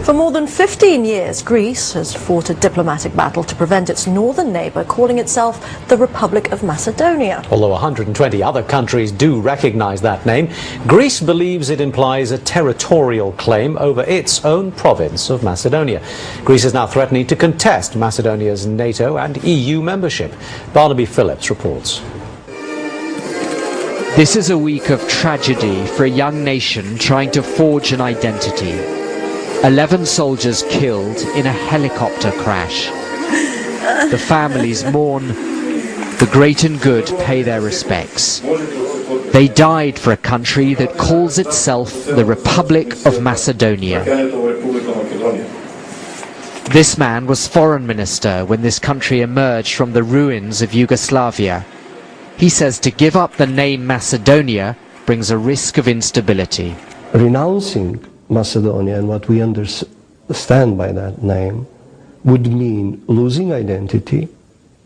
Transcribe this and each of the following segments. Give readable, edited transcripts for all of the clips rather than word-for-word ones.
For more than 15 years, Greece has fought a diplomatic battle to prevent its northern neighbour calling itself the Republic of Macedonia. Although 120 other countries do recognise that name, Greece believes it implies a territorial claim over its own province of Macedonia. Greece is now threatening to contest Macedonia's NATO and EU membership. Barnaby Phillips reports. This is a week of tragedy for a young nation trying to forge an identity. 11 soldiers killed in a helicopter crash. The families mourn. The great and good pay their respects. They died for a country that calls itself the Republic of Macedonia. This man was foreign minister when this country emerged from the ruins of Yugoslavia. He says to give up the name Macedonia brings a risk of instability. Renouncing Macedonia and what we understand by that name would mean losing identity,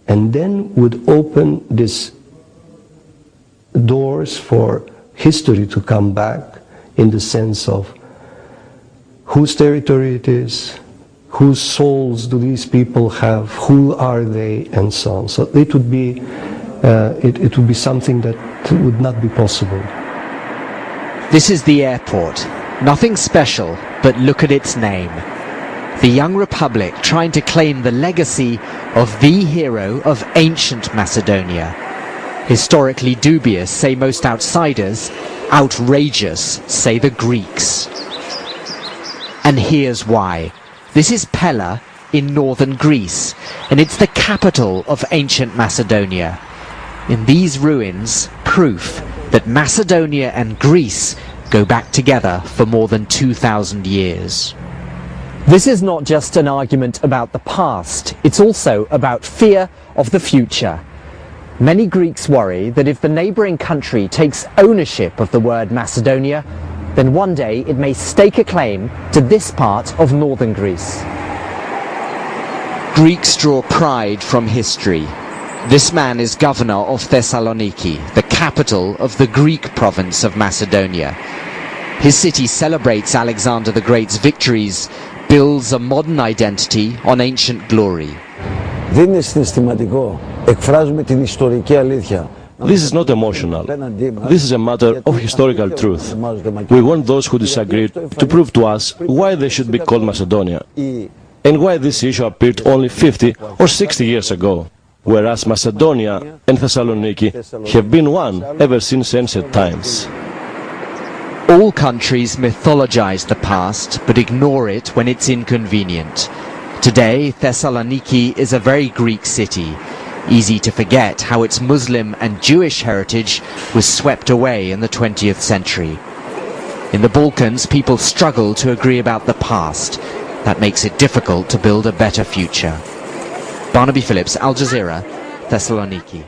and then would open these doors for history to come back in the sense of whose territory it is, whose souls do these people have, who are they, and so on. So it would be it would be something that would not be possible. This is the airport. Nothing special, but look at its name. The young republic trying to claim the legacy of the hero of ancient Macedonia. Historically dubious, say most outsiders. Outrageous, say the Greeks. And here's why. This is Pella in northern Greece, and it's the capital of ancient Macedonia. In these ruins, proof that Macedonia and Greece go back together for more than 2,000 years. This is not just an argument about the past, it's also about fear of the future. Many Greeks worry that if the neighbouring country takes ownership of the word Macedonia, then one day it may stake a claim to this part of northern Greece. Greeks draw pride from history. This man is governor of Thessaloniki, the capital of the Greek province of Macedonia. His city celebrates Alexander the Great's victories, builds a modern identity on ancient glory. This is not emotional. This is a matter of historical truth. We want those who disagreed to prove to us why they should be called Macedonia, and why this issue appeared only 50 or 60 years ago, whereas Macedonia and Thessaloniki have been one ever since ancient times. All countries mythologize the past, but ignore it when it's inconvenient. Today, Thessaloniki is a very Greek city. Easy to forget how its Muslim and Jewish heritage was swept away in the 20th century. In the Balkans, people struggle to agree about the past. That makes it difficult to build a better future. Barnaby Phillips, Al Jazeera, Thessaloniki.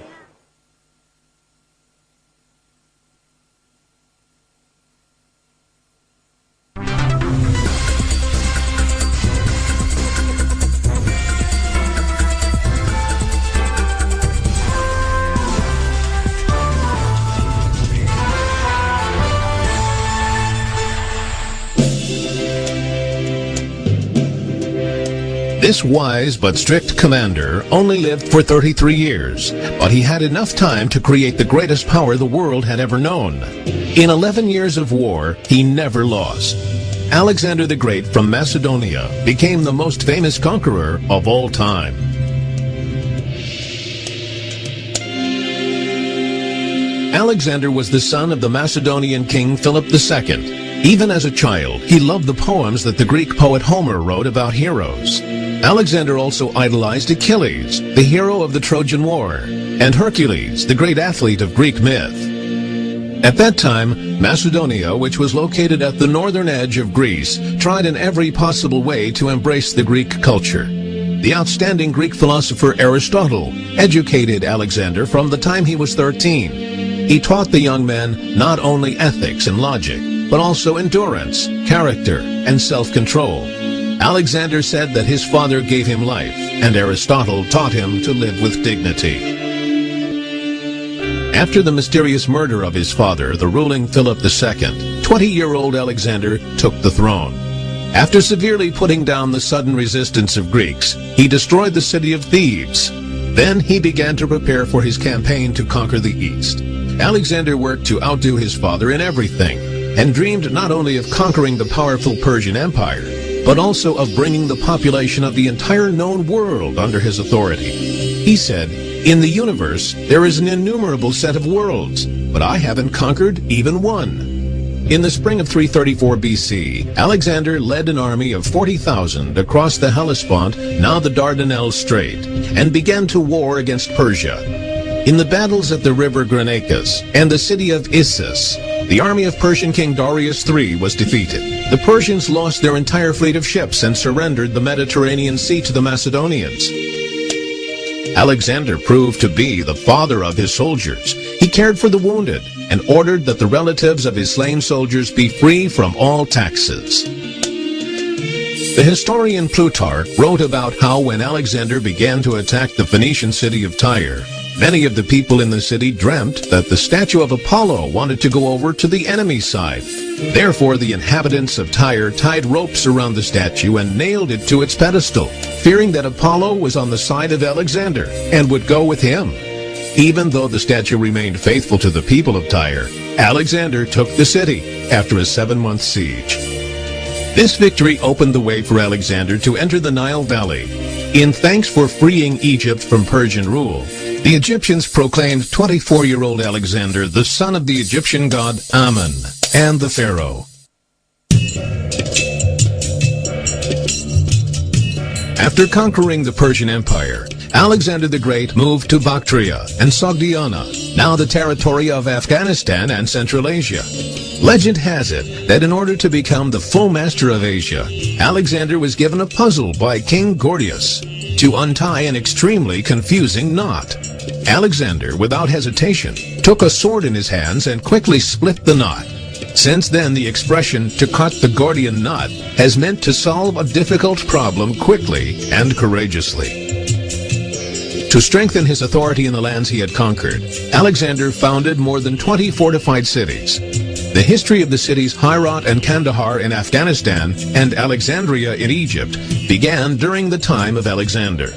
This wise but strict commander only lived for 33 years, but he had enough time to create the greatest power the world had ever known. In 11 years of war, he never lost. Alexander the Great from Macedonia became the most famous conqueror of all time. Alexander was the son of the Macedonian king Philip II. Even as a child, he loved the poems that the Greek poet Homer wrote about heroes. Alexander also idolized Achilles, the hero of the Trojan War, and Hercules, the great athlete of Greek myth. At that time, Macedonia, which was located at the northern edge of Greece, tried in every possible way to embrace the Greek culture. The outstanding Greek philosopher Aristotle educated Alexander from the time he was 13. He taught the young man not only ethics and logic, but also endurance, character, and self-control. Alexander said that his father gave him life, and Aristotle taught him to live with dignity. After the mysterious murder of his father, the ruling Philip II, 20-year-old Alexander took the throne. After severely putting down the sudden resistance of Greeks, he destroyed the city of Thebes. Then he began to prepare for his campaign to conquer the East. Alexander worked to outdo his father in everything, and dreamed not only of conquering the powerful Persian Empire, but also of bringing the population of the entire known world under his authority. He said, "In the universe, there is an innumerable set of worlds, but I haven't conquered even one." In the spring of 334 BC, Alexander led an army of 40,000 across the Hellespont, now the Dardanelles Strait, and began to war against Persia. In the battles at the river Granicus and the city of Issus, the army of Persian King Darius III was defeated. The Persians lost their entire fleet of ships and surrendered the Mediterranean Sea to the Macedonians. Alexander proved to be the father of his soldiers. He cared for the wounded and ordered that the relatives of his slain soldiers be free from all taxes. The historian Plutarch wrote about how when Alexander began to attack the Phoenician city of Tyre, many of the people in the city dreamt that the statue of Apollo wanted to go over to the enemy side. Therefore, the inhabitants of Tyre tied ropes around the statue and nailed it to its pedestal, fearing that Apollo was on the side of Alexander and would go with him. Even though the statue remained faithful to the people of Tyre, Alexander took the city after a 7-month siege. This victory opened the way for Alexander to enter the Nile Valley. In thanks for freeing Egypt from Persian rule, the Egyptians proclaimed 24-year-old Alexander the son of the Egyptian god Ammon and the pharaoh. After conquering the Persian Empire, Alexander the Great moved to Bactria and Sogdiana, now the territory of Afghanistan and Central Asia. Legend has it that in order to become the full master of Asia, Alexander was given a puzzle by King Gordius to untie an extremely confusing knot. Alexander, without hesitation, took a sword in his hands and quickly split the knot. Since then, the expression "to cut the Gordian knot" has meant to solve a difficult problem quickly and courageously. To strengthen his authority in the lands he had conquered, Alexander founded more than 20 fortified cities. The history of the cities Herat and Kandahar in Afghanistan and Alexandria in Egypt began during the time of Alexander.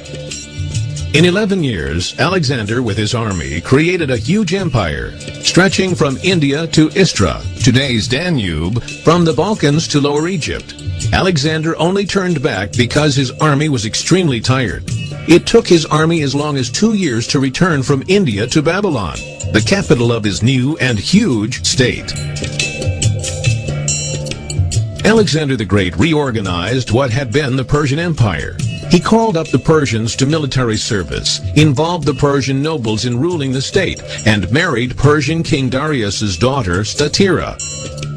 In 11 years, Alexander with his army created a huge empire, stretching from India to Istra, today's Danube, from the Balkans to Lower Egypt. Alexander only turned back because his army was extremely tired. It took his army as long as 2 years to return from India to Babylon, the capital of his new and huge state. Alexander the Great reorganized what had been the Persian Empire. He called up the Persians to military service, involved the Persian nobles in ruling the state, and married Persian King Darius's daughter, Statira.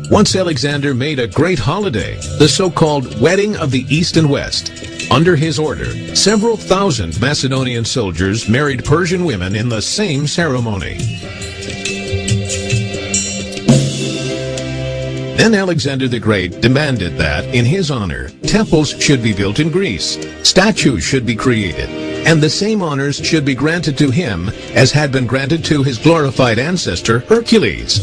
Once Alexander made a great holiday, the so-called Wedding of the East and West. Under his order, several thousand Macedonian soldiers married Persian women in the same ceremony. Then Alexander the Great demanded that, in his honor, temples should be built in Greece, statues should be created, and the same honors should be granted to him as had been granted to his glorified ancestor Hercules.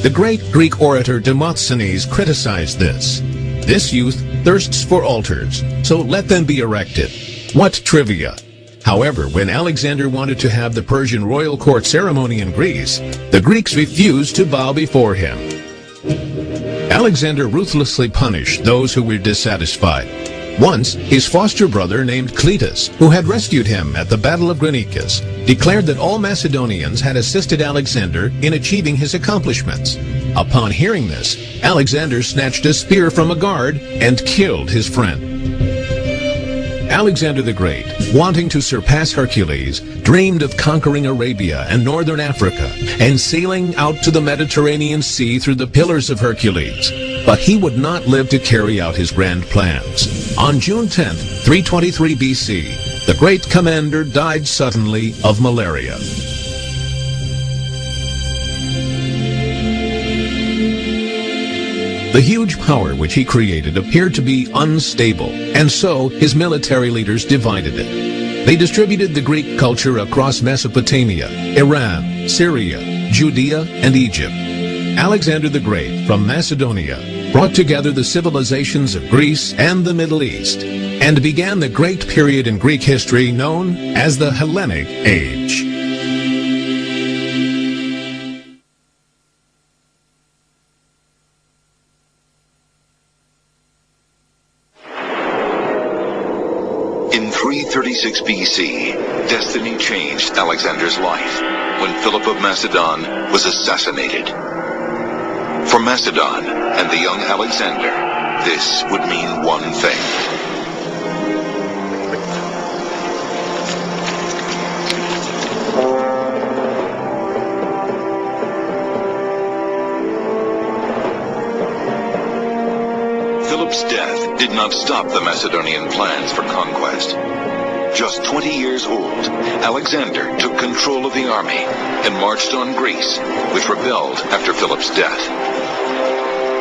The great Greek orator Demosthenes criticized this. This youth thirsts for altars, so let them be erected. What trivia! However, when Alexander wanted to have the Persian royal court ceremony in Greece, the Greeks refused to bow before him. Alexander ruthlessly punished those who were dissatisfied. Once, his foster brother named Cletus, who had rescued him at the Battle of Granicus, declared that all Macedonians had assisted Alexander in achieving his accomplishments. Upon hearing this, Alexander snatched a spear from a guard and killed his friend. Alexander the Great, wanting to surpass Hercules, dreamed of conquering Arabia and northern Africa and sailing out to the Mediterranean Sea through the Pillars of Hercules. But he would not live to carry out his grand plans. On June 10, 323 BC, the great commander died suddenly of malaria. The huge power which he created appeared to be unstable, and so his military leaders divided it. They distributed the Greek culture across Mesopotamia, Iran, Syria, Judea, and Egypt. Alexander the Great, from Macedonia, brought together the civilizations of Greece and the Middle East, and began the great period in Greek history known as the Hellenic Age. In 336 BC, destiny changed Alexander's life when Philip of Macedon was assassinated. For Macedon and the young Alexander, this would mean one thing. Philip's death did not stop the Macedonian plans for conquest. Just 20 years old, Alexander took control of the army and marched on Greece, which rebelled after Philip's death.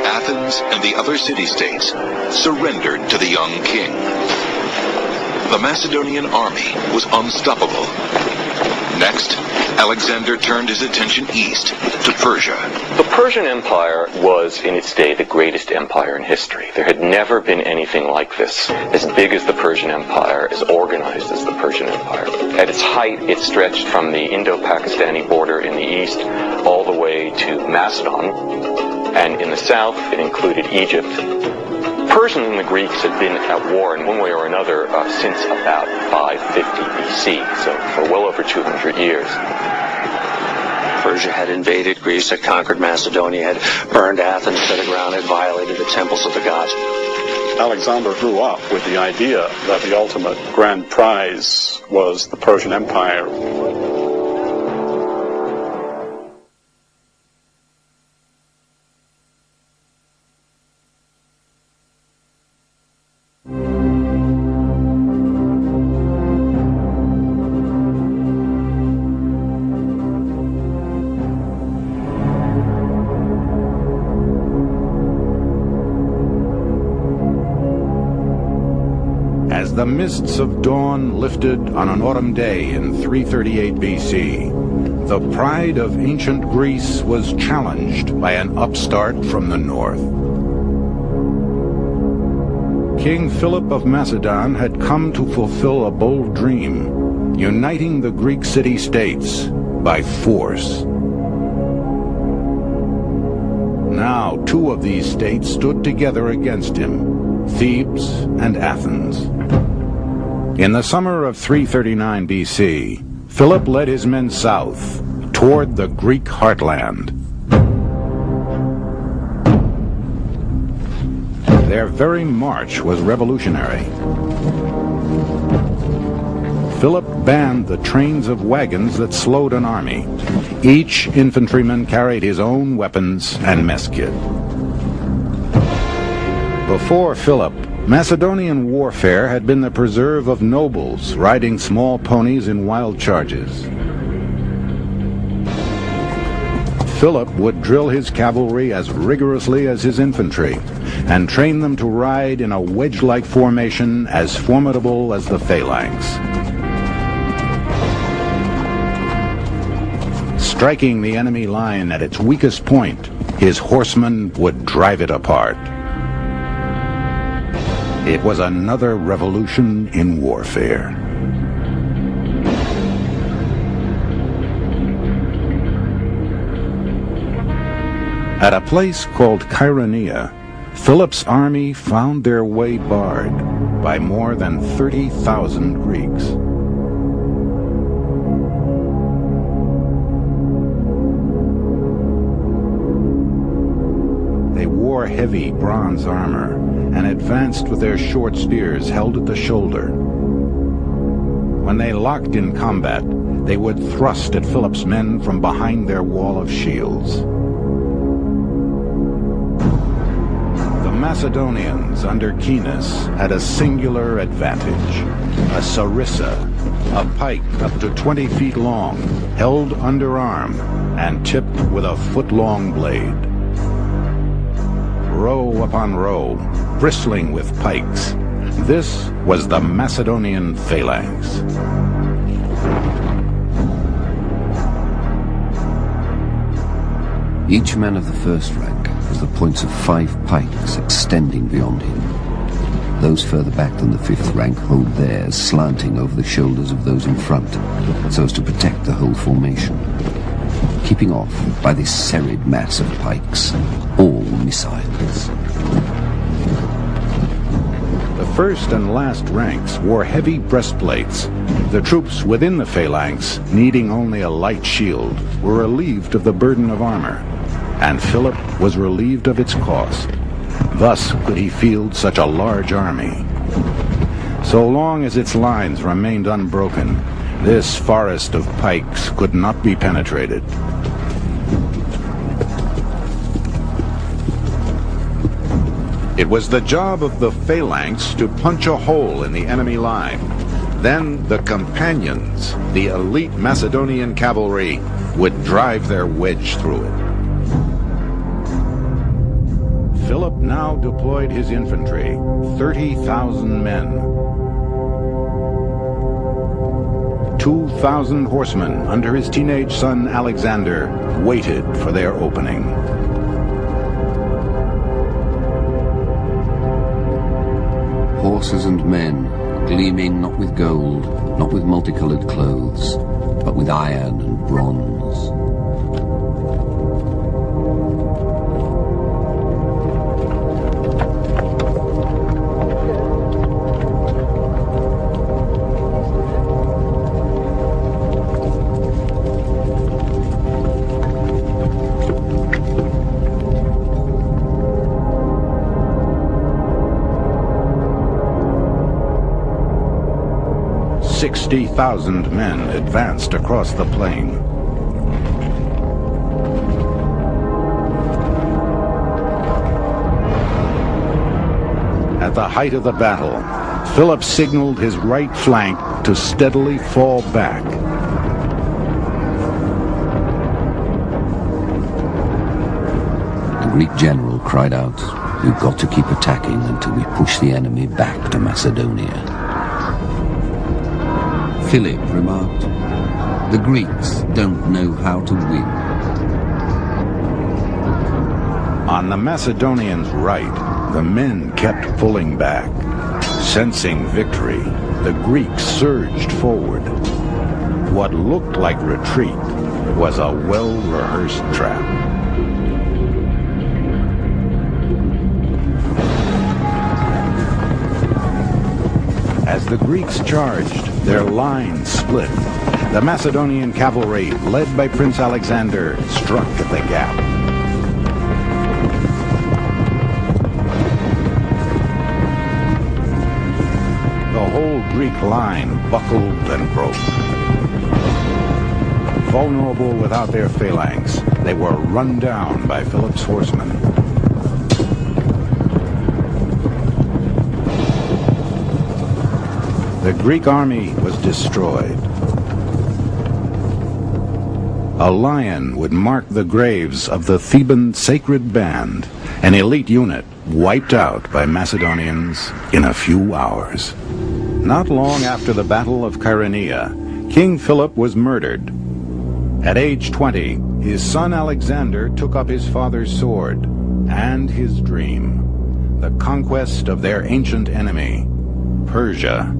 Athens and the other city-states surrendered to the young king. The Macedonian army was unstoppable. Next, Alexander turned his attention east to Persia. The Persian Empire was, in its day, the greatest empire in history. There had never been anything like this. As big as the Persian Empire, as organized as the Persian Empire. At its height, it stretched from the Indo-Pakistani border in the east all the way to Macedon. And in the south, it included Egypt. Persians and the Greeks had been at war in one way or another since about 550 BC, so for well over 200 years. Persia had invaded Greece, had conquered Macedonia, had burned Athens to the ground, had violated the temples of the gods. Alexander grew up with the idea that the ultimate grand prize was the Persian Empire. The mists of dawn lifted on an autumn day in 338 BC. The pride of ancient Greece was challenged by an upstart from the north. King Philip of Macedon had come to fulfill a bold dream, uniting the Greek city-states by force. Now, two of these states stood together against him, Thebes and Athens. In the summer of 339 BC, Philip led his men south, toward the Greek heartland. Their very march was revolutionary. Philip banned the trains of wagons that slowed an army. Each infantryman carried his own weapons and mess kit. Before Philip, Macedonian warfare had been the preserve of nobles riding small ponies in wild charges. Philip would drill his cavalry as rigorously as his infantry and train them to ride in a wedge-like formation as formidable as the phalanx. Striking the enemy line at its weakest point, his horsemen would drive it apart. It was another revolution in warfare. At a place called Chaeronea, Philip's army found their way barred by more than 30,000 Greeks. They wore heavy bronze armor and advanced with their short spears held at the shoulder. When they locked in combat, they would thrust at Philip's men from behind their wall of shields. The Macedonians under Caenis had a singular advantage. A sarissa, a pike up to 20 feet long, held underarm and tipped with a foot-long blade. Row upon row, bristling with pikes, this was the Macedonian phalanx. Each man of the first rank was the points of 5 pikes extending beyond him. Those further back than the 5th rank hold theirs slanting over the shoulders of those in front, so as to protect the whole formation, keeping off by this serried mass of pikes all missiles. The first and last ranks wore heavy breastplates. The troops within the phalanx, needing only a light shield, were relieved of the burden of armor, and Philip was relieved of its cost. Thus could he field such a large army. So long as its lines remained unbroken, this forest of pikes could not be penetrated. It was the job of the phalanx to punch a hole in the enemy line. Then the companions, the elite Macedonian cavalry, would drive their wedge through it. Philip now deployed his infantry, 30,000 men. 2,000 horsemen under his teenage son Alexander waited for their opening. Horses and men, gleaming not with gold, not with multicolored clothes, but with iron and bronze. $60,000 men advanced across the plain. At the height of the battle, Philip signaled his right flank to steadily fall back. The Greek general cried out, "We've got to keep attacking until we push the enemy back to Macedonia." Philip remarked, "The Greeks don't know how to win." On the Macedonians' right, the men kept pulling back. Sensing victory, the Greeks surged forward. What looked like retreat was a well-rehearsed trap. As the Greeks charged, their lines split. The Macedonian cavalry, led by Prince Alexander, struck at the gap. The whole Greek line buckled and broke. Vulnerable without their phalanx, they were run down by Philip's horsemen. The Greek army was destroyed. A lion would mark the graves of the Theban sacred band, an elite unit wiped out by Macedonians in a few hours. Not long after the Battle of Chaeronea, King Philip was murdered. At age 20, his son Alexander took up his father's sword and his dream, the conquest of their ancient enemy, Persia.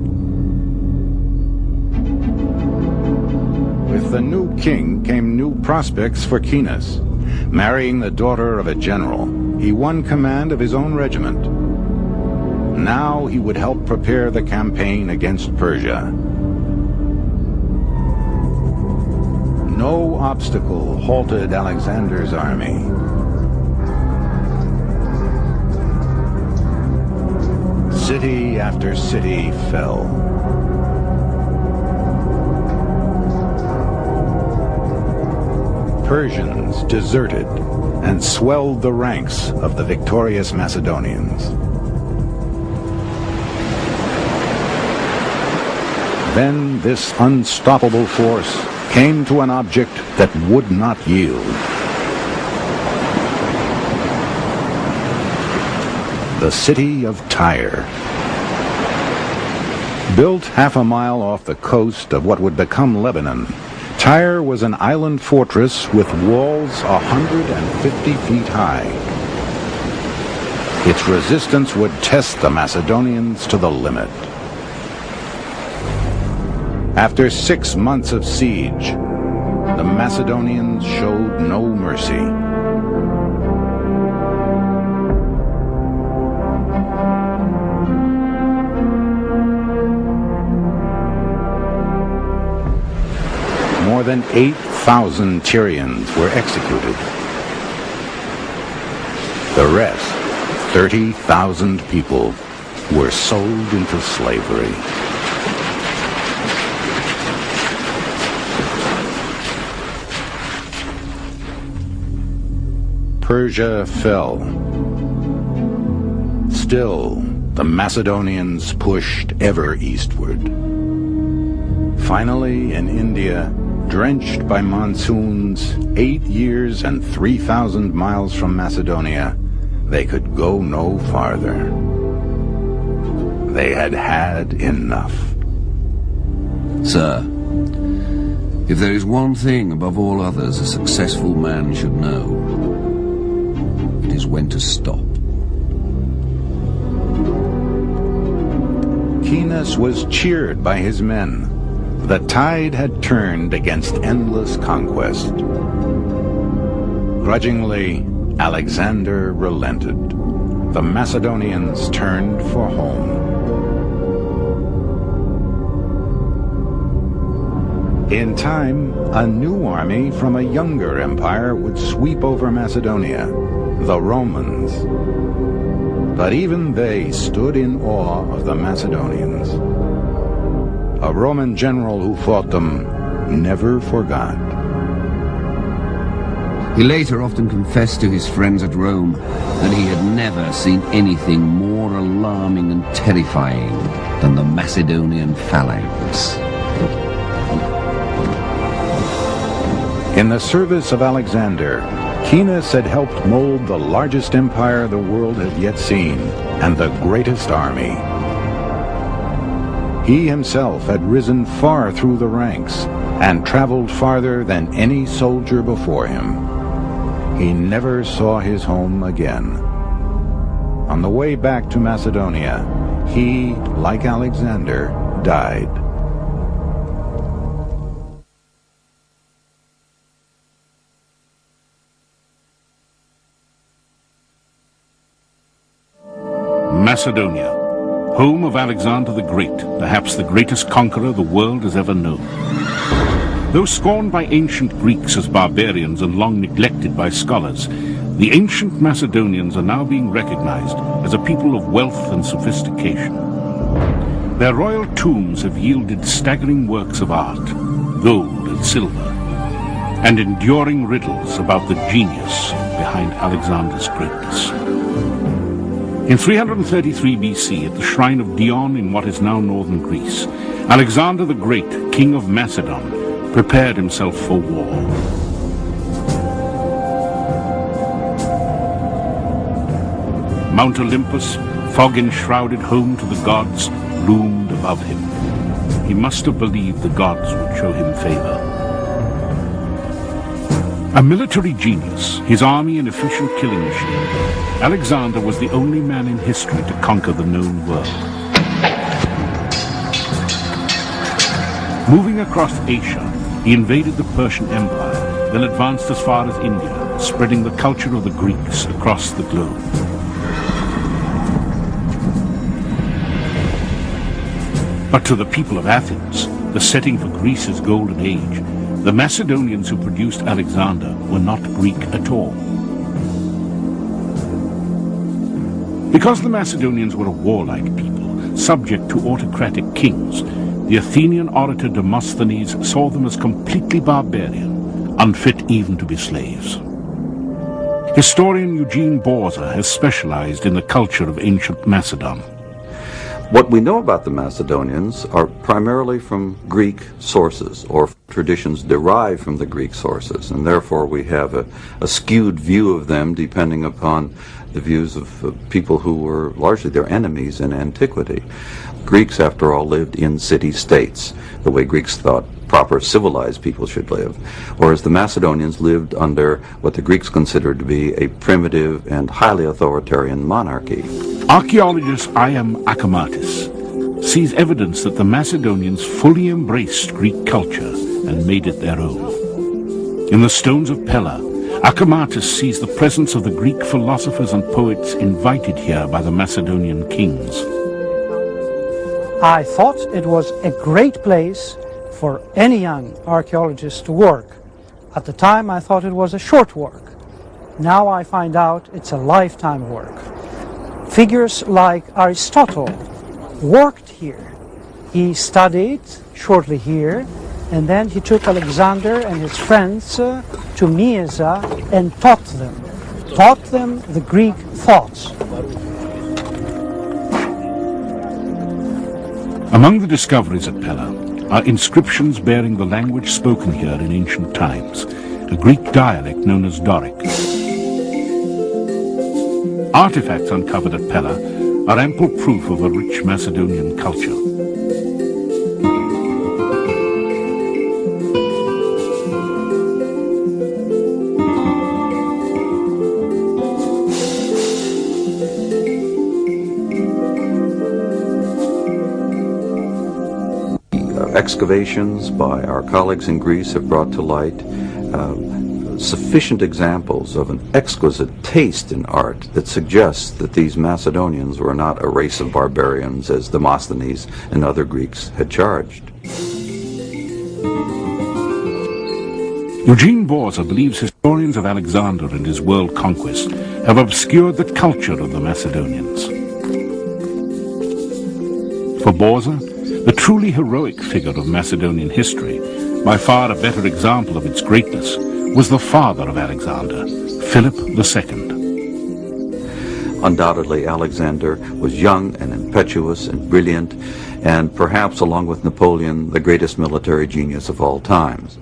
With the new king came new prospects for Keynes. Marrying the daughter of a general, he won command of his own regiment. Now he would help prepare the campaign against Persia. No obstacle halted Alexander's army. City after city fell. Persians deserted and swelled the ranks of the victorious Macedonians. Then this unstoppable force came to an object that would not yield. The city of Tyre. Built half a mile off the coast of what would become Lebanon, Tyre was an island fortress with walls 150 feet high. Its resistance would test the Macedonians to the limit. After 6 months of siege, the Macedonians showed no mercy. More than 8,000 Tyrians were executed. The rest, 30,000 people, were sold into slavery. Persia fell. Still, the Macedonians pushed ever eastward. Finally, in India, drenched by monsoons, 8 years and 3,000 miles from Macedonia, they could go no farther. They had had enough. Sir, if there is one thing above all others a successful man should know, it is when to stop. Keynes was cheered by his men. The tide had turned against endless conquest. Grudgingly, Alexander relented. The Macedonians turned for home. In time, a new army from a younger empire would sweep over Macedonia, the Romans. But even they stood in awe of the Macedonians. A Roman general who fought them never forgot. He later often confessed to his friends at Rome that he had never seen anything more alarming and terrifying than the Macedonian phalanx. In the service of Alexander, Keynes had helped mold the largest empire the world had yet seen, and the greatest army. He himself had risen far through the ranks and traveled farther than any soldier before him. He never saw his home again. On the way back to Macedonia, he, like Alexander, died. Macedonia, home of Alexander the Great, perhaps the greatest conqueror the world has ever known. Though scorned by ancient Greeks as barbarians and long neglected by scholars, the ancient Macedonians are now being recognized as a people of wealth and sophistication. Their royal tombs have yielded staggering works of art, gold and silver, and enduring riddles about the genius behind Alexander's greatness. In 333 BC, at the shrine of Dion in what is now northern Greece, Alexander the Great, king of Macedon, prepared himself for war. Mount Olympus, fog-enshrouded home to the gods, loomed above him. He must have believed the gods would show him favor. A military genius, his army an efficient killing machine, Alexander was the only man in history to conquer the known world. Moving across Asia, he invaded the Persian Empire, then advanced as far as India, spreading the culture of the Greeks across the globe. But to the people of Athens, the setting for Greece's golden age, the Macedonians who produced Alexander were not Greek at all. Because the Macedonians were a warlike people, subject to autocratic kings, the Athenian orator Demosthenes saw them as completely barbarian, unfit even to be slaves. Historian Eugene Borza has specialized in the culture of ancient Macedon. What we know about the Macedonians are primarily from Greek sources, or traditions derived from the Greek sources, and therefore we have a skewed view of them depending upon the views of people who were largely their enemies in antiquity. Greeks, after all, lived in city-states, the way Greeks thought proper civilized people should live, whereas the Macedonians lived under what the Greeks considered to be a primitive and highly authoritarian monarchy. Archaeologist I.M. Akamatis sees evidence that the Macedonians fully embraced Greek culture and made it their own. In the stones of Pella, Akamatis sees the presence of the Greek philosophers and poets invited here by the Macedonian kings. I thought it was a great place for any young archaeologist to work. At the time I thought it was a short work. Now I find out it's a lifetime work. Figures like Aristotle worked here. He studied shortly here, and then he took Alexander and his friends to Mysa and taught them the Greek thoughts. Among the discoveries at Pella are inscriptions bearing the language spoken here in ancient times, a Greek dialect known as Doric. Artifacts uncovered at Pella are ample proof of a rich Macedonian culture. Excavations by our colleagues in Greece have brought to light sufficient examples of an exquisite taste in art that suggests that these Macedonians were not a race of barbarians as Demosthenes and other Greeks had charged. Eugene Borza believes historians of Alexander and his world conquest have obscured the culture of the Macedonians. For Borza, the truly heroic figure of Macedonian history, by far a better example of its greatness, was the father of Alexander, Philip II. Undoubtedly, Alexander was young and impetuous and brilliant, and perhaps, along with Napoleon, the greatest military genius of all times.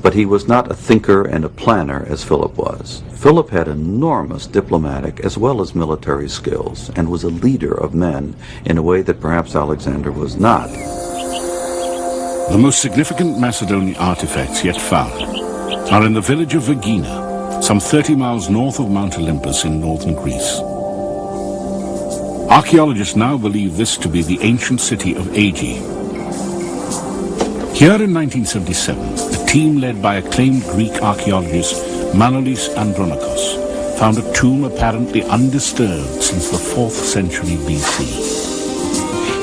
But he was not a thinker and a planner as Philip was. Philip had enormous diplomatic as well as military skills and was a leader of men in a way that perhaps Alexander was not. The most significant Macedonian artifacts yet found are in the village of Vergina, some 30 miles north of Mount Olympus in northern Greece. Archaeologists now believe this to be the ancient city of Aegae. Here in 1977, a team led by acclaimed Greek archaeologist Manolis Andronikos found a tomb apparently undisturbed since the 4th century BC.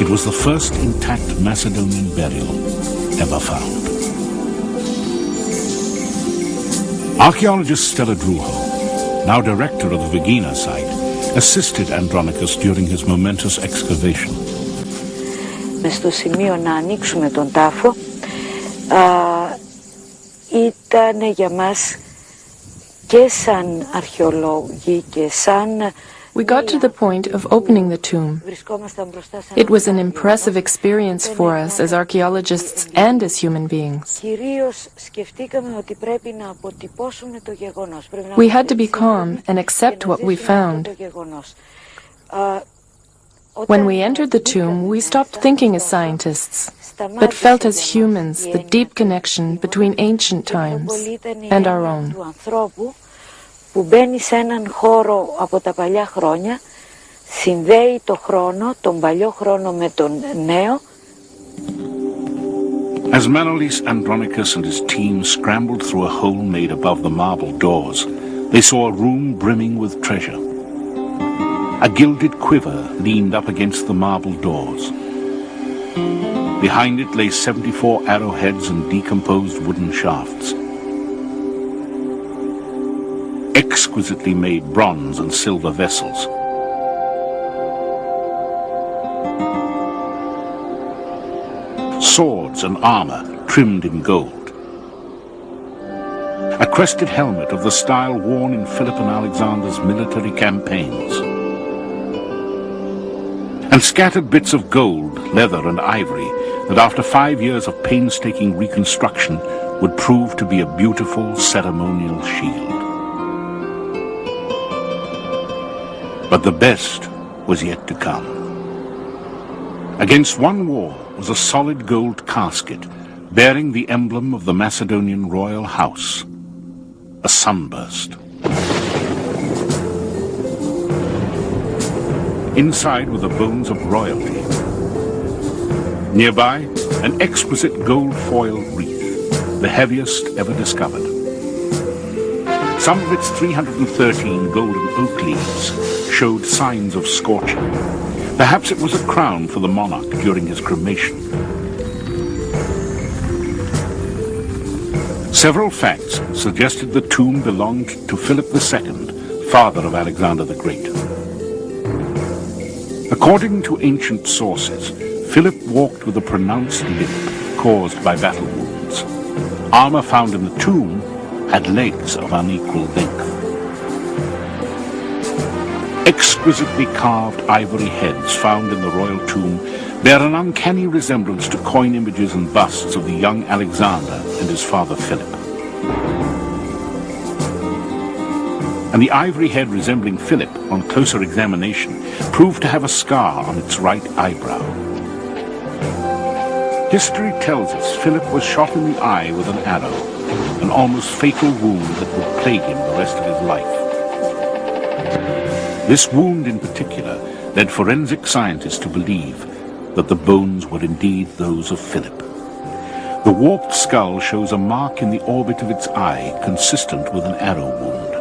It was the first intact Macedonian burial ever found. Archaeologist Stella Druho, now director of the Vergina site, assisted Andronikos during his momentous excavation. Στο σημείο να ανοίξουμε τον τάφο ήταν για μας και σαν αρχαιολόγοι και σαν We got to the point of opening the tomb. It was an impressive experience for us as archaeologists and as human beings. We had to be calm and accept what we found. When we entered the tomb, we stopped thinking as scientists, but felt as humans the deep connection between ancient times and our own. Που μπαίνει σε έναν χώρο από τα παλιά χρόνια, συνδέει το χρόνο, τον παλιό χρόνο με τον νέο. As Manolis Andronikos and his team scrambled through a hole made above the marble doors, they saw a room brimming with treasure. A gilded quiver leaned up against the marble doors. Behind it lay 74 arrowheads and decomposed wooden shafts. Exquisitely made bronze and silver vessels. Swords and armor trimmed in gold. A crested helmet of the style worn in Philip and Alexander's military campaigns. And scattered bits of gold, leather and ivory that after 5 years of painstaking reconstruction would prove to be a beautiful ceremonial shield. But the best was yet to come. Against one wall was a solid gold casket bearing the emblem of the Macedonian royal house, a sunburst. Inside were the bones of royalty. Nearby, an exquisite gold foil wreath, the heaviest ever discovered. Some of its 313 golden oak leaves showed signs of scorching. Perhaps it was a crown for the monarch during his cremation. Several facts suggested the tomb belonged to Philip II, father of Alexander the Great. According to ancient sources, Philip walked with a pronounced limp caused by battle wounds. Armor found in the tomb had legs of unequal length. Exquisitely carved ivory heads found in the royal tomb bear an uncanny resemblance to coin images and busts of the young Alexander and his father Philip. And the ivory head resembling Philip, on closer examination, proved to have a scar on its right eyebrow. History tells us Philip was shot in the eye with an arrow, an almost fatal wound that would plague him the rest of his life. This wound in particular led forensic scientists to believe that the bones were indeed those of Philip. The warped skull shows a mark in the orbit of its eye consistent with an arrow wound.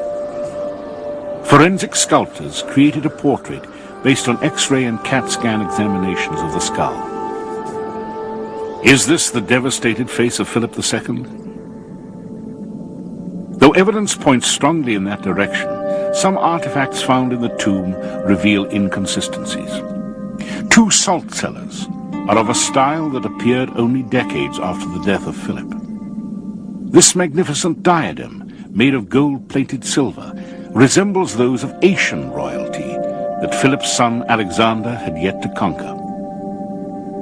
Forensic sculptors created a portrait based on X-ray and CAT scan examinations of the skull. Is this the devastated face of Philip II? Though evidence points strongly in that direction, some artifacts found in the tomb reveal inconsistencies. 2 salt cellars are of a style that appeared only decades after the death of Philip. This magnificent diadem, made of gold-plated silver, resembles those of Asian royalty that Philip's son Alexander had yet to conquer.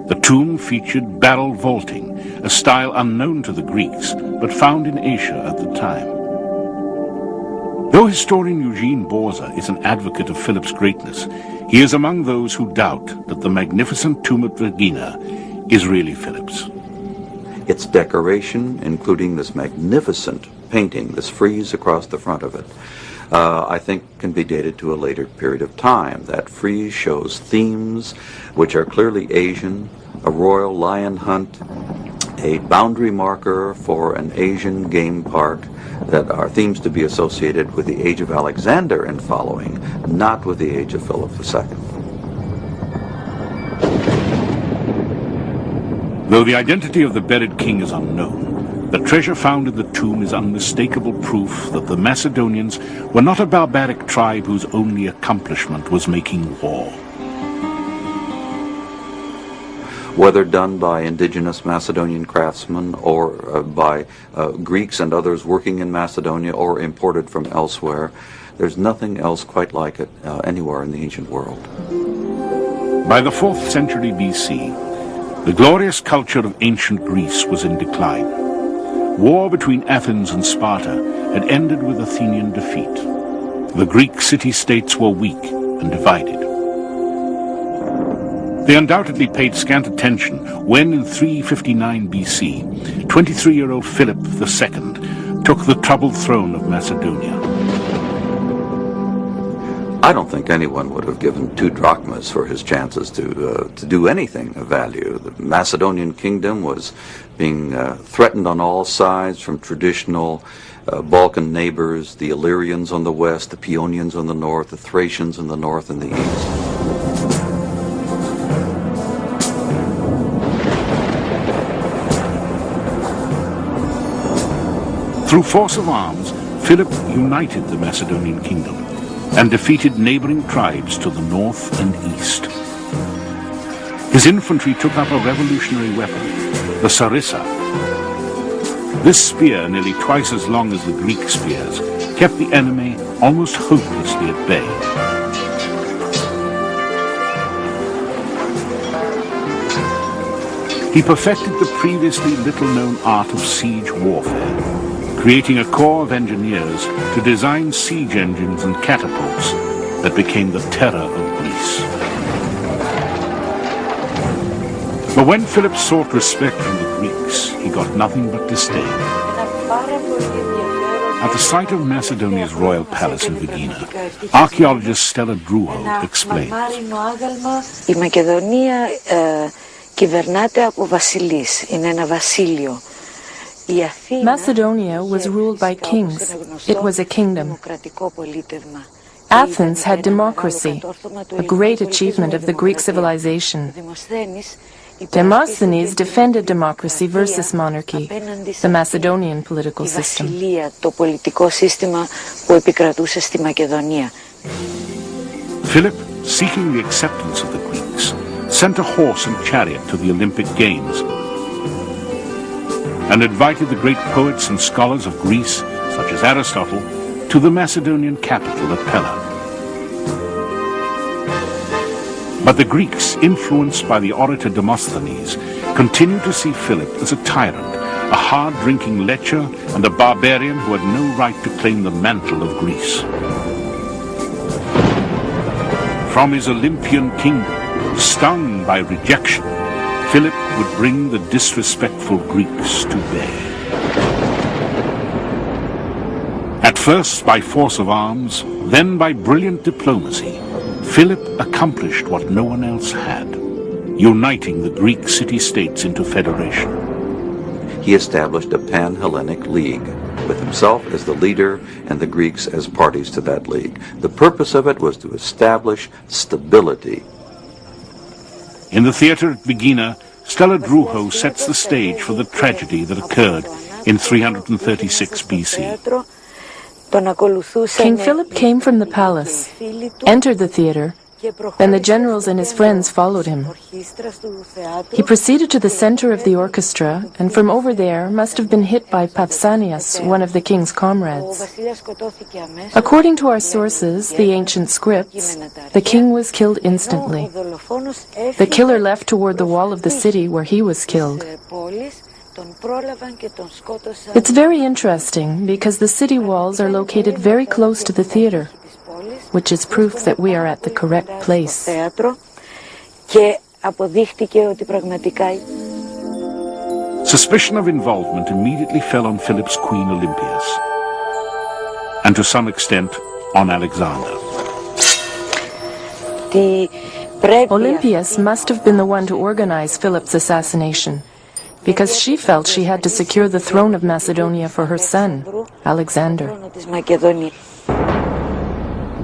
The tomb featured barrel vaulting, a style unknown to the Greeks, but found in Asia at the time. Though historian Eugene Borza is an advocate of Philip's greatness, he is among those who doubt that the magnificent tomb at Vergina is really Philip's. Its decoration, including this magnificent painting, this frieze across the front of it, I think can be dated to a later period of time. That frieze shows themes which are clearly Asian, a royal lion hunt, a boundary marker for an Asian game park, that are themes to be associated with the age of Alexander and following, not with the age of Philip II. Though the identity of the buried king is unknown, the treasure found in the tomb is unmistakable proof that the Macedonians were not a barbaric tribe whose only accomplishment was making war. Whether done by indigenous Macedonian craftsmen or by Greeks and others working in Macedonia or imported from elsewhere, there's nothing else quite like it anywhere in the ancient world. By the 4th century BC, the glorious culture of ancient Greece was in decline. War between Athens and Sparta had ended with Athenian defeat. The Greek city-states were weak and divided. They undoubtedly paid scant attention when, in 359 BC, 23-year-old Philip II took the troubled throne of Macedonia. I don't think anyone would have given 2 drachmas for his chances to do anything of value. The Macedonian kingdom was being threatened on all sides from traditional Balkan neighbors, the Illyrians on the west, the Paeonians on the north, the Thracians in the north and the east. Through force of arms, Philip united the Macedonian kingdom and defeated neighboring tribes to the north and east. His infantry took up a revolutionary weapon, the sarissa. This spear, nearly twice as long as the Greek spears, kept the enemy almost hopelessly at bay. He perfected the previously little-known art of siege warfare, creating a corps of engineers to design siege engines and catapults that became the terror of Greece. But when Philip sought respect from the Greeks, he got nothing but disdain. At the site of Macedonia's royal palace in Vigina, archaeologist Stella Druho explains. Η Μακεδονία κυβερνάται από βασιλείς, είναι ένα βασίλειο. Macedonia was ruled by kings. It was a kingdom. Athens had democracy, a great achievement of the Greek civilization. Demosthenes defended democracy versus monarchy, the Macedonian political system. Philip, seeking the acceptance of the Greeks, sent a horse and chariot to the Olympic Games and invited the great poets and scholars of Greece, such as Aristotle, to the Macedonian capital at Pella. But the Greeks, influenced by the orator Demosthenes, continued to see Philip as a tyrant, a hard-drinking lecher, and a barbarian who had no right to claim the mantle of Greece. From his Olympian kingdom, stung by rejection, Philip would bring the disrespectful Greeks to bay. At first by force of arms, then by brilliant diplomacy, Philip accomplished what no one else had, uniting the Greek city-states into federation. He established a pan-Hellenic league, with himself as the leader and the Greeks as parties to that league. The purpose of it was to establish stability. In the theatre at Vigina, Stella Druho sets the stage for the tragedy that occurred in 336 BC. King Philip came from the palace, entered the theatre, and the generals and his friends followed him. He proceeded to the center of the orchestra, and from over there must have been hit by Pausanias, one of the king's comrades. According to our sources, the ancient scripts, the king was killed instantly. The killer left toward the wall of the city where he was killed. It's very interesting because the city walls are located very close to the theater, which is proof that we are at the correct place. Suspicion of involvement immediately fell on Philip's queen Olympias, and to some extent on Alexander. Olympias must have been the one to organize Philip's assassination, because she felt she had to secure the throne of Macedonia for her son, Alexander.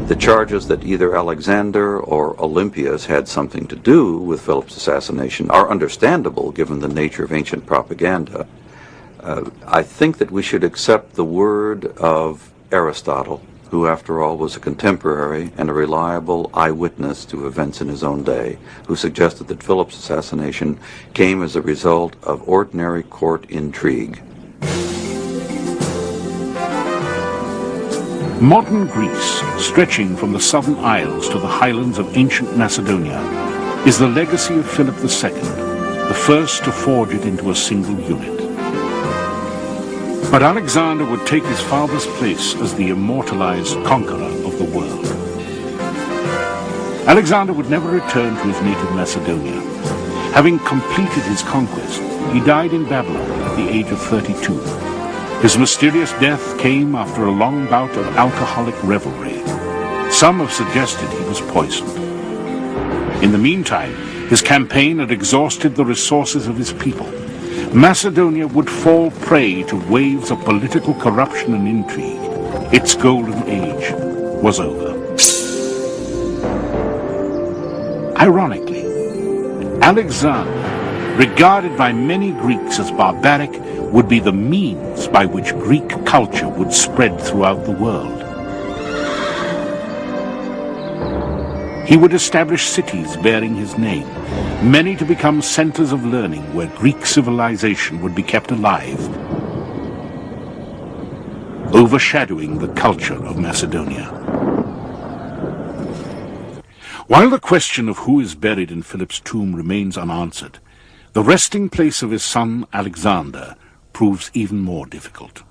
The charges that either Alexander or Olympias had something to do with Philip's assassination are understandable given the nature of ancient propaganda. I think that we should accept the word of Aristotle, who after all was a contemporary and a reliable eyewitness to events in his own day, who suggested that Philip's assassination came as a result of ordinary court intrigue. Modern Greece, stretching from the southern isles to the highlands of ancient Macedonia, is the legacy of Philip II, the first to forge it into a single unit. But Alexander would take his father's place as the immortalized conqueror of the world. Alexander would never return to his native Macedonia. Having completed his conquest, he died in Babylon at the age of 32. His mysterious death came after a long bout of alcoholic revelry. Some have suggested he was poisoned. In the meantime, his campaign had exhausted the resources of his people. Macedonia would fall prey to waves of political corruption and intrigue. Its golden age was over. Ironically, Alexander, regarded by many Greeks as barbaric, would be the means by which Greek culture would spread throughout the world. He would establish cities bearing his name, many to become centers of learning where Greek civilization would be kept alive, overshadowing the culture of Macedonia. While the question of who is buried in Philip's tomb remains unanswered, the resting place of his son Alexander proves even more difficult.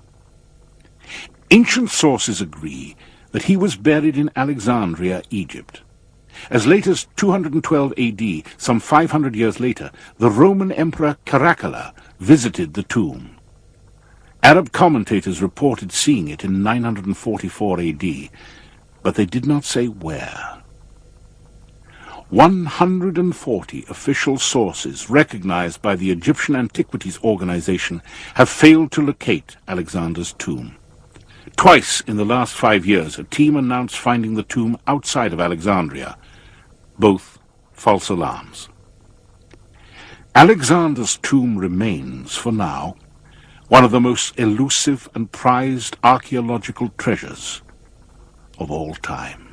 Ancient sources agree that he was buried in Alexandria, Egypt. As late as 212 AD, some 500 years later, the Roman Emperor Caracalla visited the tomb. Arab commentators reported seeing it in 944 AD, but they did not say where. 140 official sources recognized by the Egyptian Antiquities Organization have failed to locate Alexander's tomb. Twice in the last 5 years, a team announced finding the tomb outside of Alexandria. Both false alarms. Alexander's tomb remains, for now, one of the most elusive and prized archaeological treasures of all time.